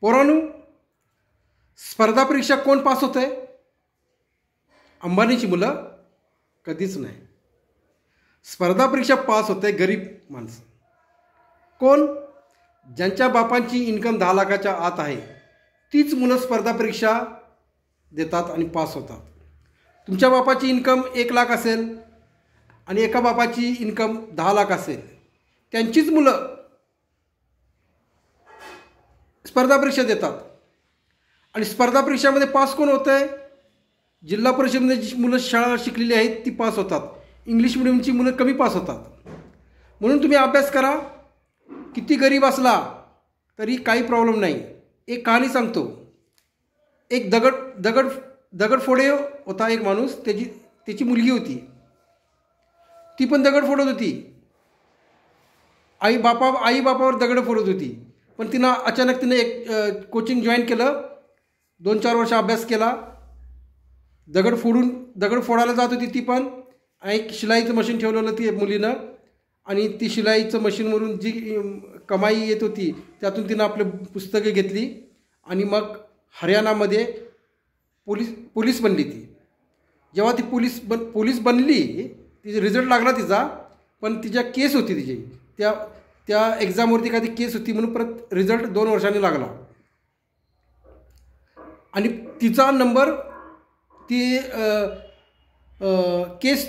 पोरांनो, स्पर्धा परीक्षा कोण पास होत आहे? अंबानीची मुलं कधीच नाही. स्पर्धा परीक्षा पास होते गरीब माणसं. कोण? ज्यांच्या बापांची इन्कम 10 लाखाच्या आत आहे तीच मुलं स्पर्धा परीक्षा देतात आणि पास होतात. तुमच्या बापाची इन्कम 1 लाख असेल आणि एका बापाची इन्कम 10 लाख असेल, त्यांचीच मुलं स्पर्धा परीक्षा देतात. आणि स्पर्धा परीक्षामध्ये पास कोण होतं आहे? जिल्हा परिषदेमध्ये जी मुलं शाळा शिकलेली आहेत ती पास होतात. इंग्लिश मिडियमची मुलं कमी पास होतात. म्हणून तुम्ही अभ्यास करा. किती गरीब असला तरी काही प्रॉब्लेम नाही. एक कहाणी सांगतो. एक दगडफोडे होता एक माणूस. त्याची मुलगी होती. ती पण दगड फोडत होती. आई बापावर दगड फोडत होती. पण अचानक तिनं एक कोचिंग जॉईन केलं. 2-4 वर्ष अभ्यास केला. दगड फोडायला जात होती ती पण. एक शिलाईचं मशीन ठेवलेलं ती मुलीनं. आणि ती शिलाईचं मशीनवरून जी कमाई येत होती त्यातून तिनं आपले पुस्तके घेतली आणि मग हरियाणामध्ये पोलीस बनली ती. जेव्हा ती पोलीस बनली, तिचा रिझल्ट लागला तिचा, पण तिच्या केस होती तिची. त्या एक्झामवरती काही केस होती म्हणून परत रिझल्ट 2 वर्षांनी लागला. आणि तिचा नंबर केस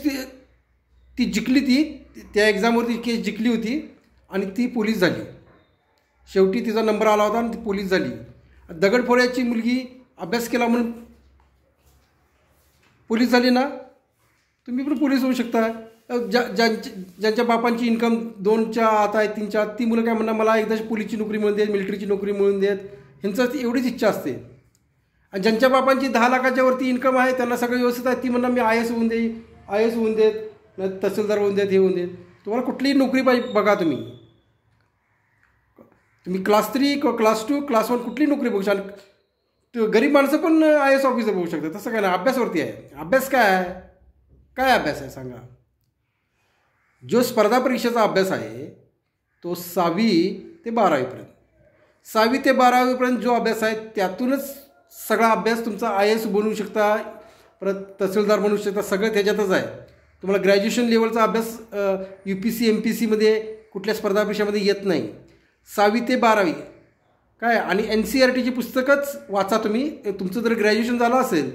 ती जिंकली. त्या एक्झामवरती केस जिंकली होती आणि ती पोलीस झाली. शेवटी तिचा नंबर आला होता आणि ती पोलीस झाली. दगडफोड्याची मुलगी अभ्यास केला म्हणून पोलीस झाली ना. तुम्ही पण पोलीस होऊ शकता. ज्यांच्या बापांची इन्कम 2च्या आत आहे, 3च्या आत, ती मुलं काय म्हणणार मला एकदा पोलीसची नोकरी मिळून देत, मिलिटरीची नोकरी मिळून देत. ह्यांचं एवढीच इच्छा असते. आणि ज्यांच्या बापांची 10 लाखाच्या वरती इन्कम आहे त्यांना सगळं व्यवस्थित आहे, ती म्हणणार मी IAS होऊन देत, तहसीलदार होऊन देत, हे होऊन देत. तुम्हाला कुठलीही नोकरी पाहिजे बघा. तुम्ही क्लास 3 किंवा क्लास 2 क्लास 1 कुठलीही नोकरी बघू शकता. गरीब माणसं पण IAS ऑफिसर बघू शकतात. तसं काय नाही. अभ्यासवरती आहे. अभ्यास काय आहे? काय अभ्यास आहे सांगा? जो स्पर्धा परीक्षेचा अभ्यास आहे तो 6वी ते 12वीपर्यंत. 6वी ते 12वीपर्यंत जो अभ्यास आहे त्यातूनच सगळा अभ्यास तुमचा IAS बनवू शकता, परत तहसीलदार बनवू शकता. सगळं त्याच्यातच आहे. तुम्हाला ग्रॅज्युएशन लेवलचा अभ्यास UPC MPCमध्ये कुठल्या स्पर्धा परीक्षेमध्ये येत नाही. 6वी ते 12वी काय. आणि NCERTची पुस्तकच वाचा तुम्ही. तुमचं जर ग्रॅज्युएशन झालं असेल,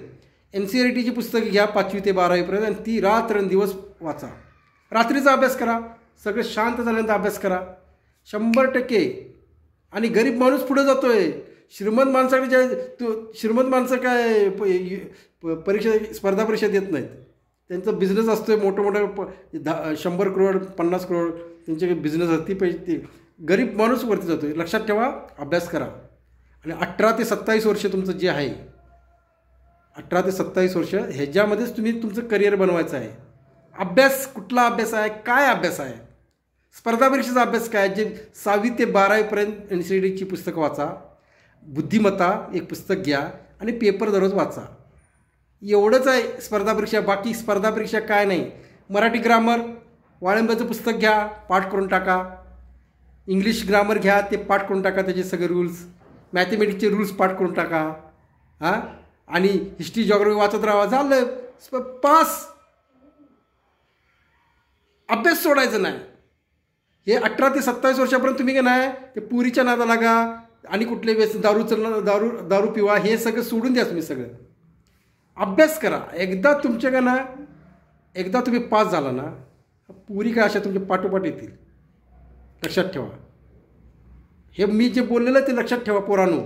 NCERTची पुस्तकं घ्या 5वी ते 12वीपर्यंत आणि ती रात्रंदिवस वाचा. रात्रीचा अभ्यास करा. सगळं शांत झाल्यानंतर अभ्यास करा. 100%. आणि गरीब माणूस पुढे जातो आहे. श्रीमंत माणसं काय स्पर्धा परीक्षा देत नाहीत. त्यांचा बिझनेस असतो आहे मोठं 100 करोड 50 करोड त्यांचे बिझनेस असते. पैसे गरीब माणूस वरती जातो आहे. लक्षात ठेवा. अभ्यास करा. आणि 18 ते 27 वर्ष तुमचं जे आहे, 18 ते 27 वर्ष ह्याच्यामध्येच तुम्ही तुमचं करिअर बनवायचं आहे. अभ्यास कुठला अभ्यास आहे? काय अभ्यास आहे? स्पर्धा परीक्षेचा अभ्यास काय? जे 6वी ते 12वीपर्यंत NCERTची पुस्तकं वाचा. बुद्धिमत्ता एक पुस्तक घ्या आणि पेपर दररोज वाचा. एवढंच आहे स्पर्धा परीक्षा. बाकी स्पर्धा परीक्षा काय नाही. मराठी ग्रामर वाळंब्याचं पुस्तक घ्या, पाठ करून टाका. इंग्लिश ग्रामर घ्या, ते पाठ करून टाका, त्याचे सगळे रूल्स. मॅथमॅटिक्सचे रूल्स पाठ करून टाका. आणि हिस्ट्री जॉग्राफी वाचत राहा. झालं पास. अभ्यास सोडायचं नाही. हे 18 ते 27 वर्षापर्यंत तुम्ही काय नाही ते पुरीच्या नादा लागा आणि कुठले वेळेस दारू पिवा, हे सगळं सोडून द्या. तुम्ही सगळं अभ्यास करा. एकदा तुमच्या का ना एकदा तुम्ही पास झाला ना, पुरी काय अशा तुमच्या पाठोपाठ येतील. लक्षात ठेवा. हे मी जे बोललेलं ते लक्षात ठेवा पोरांनो.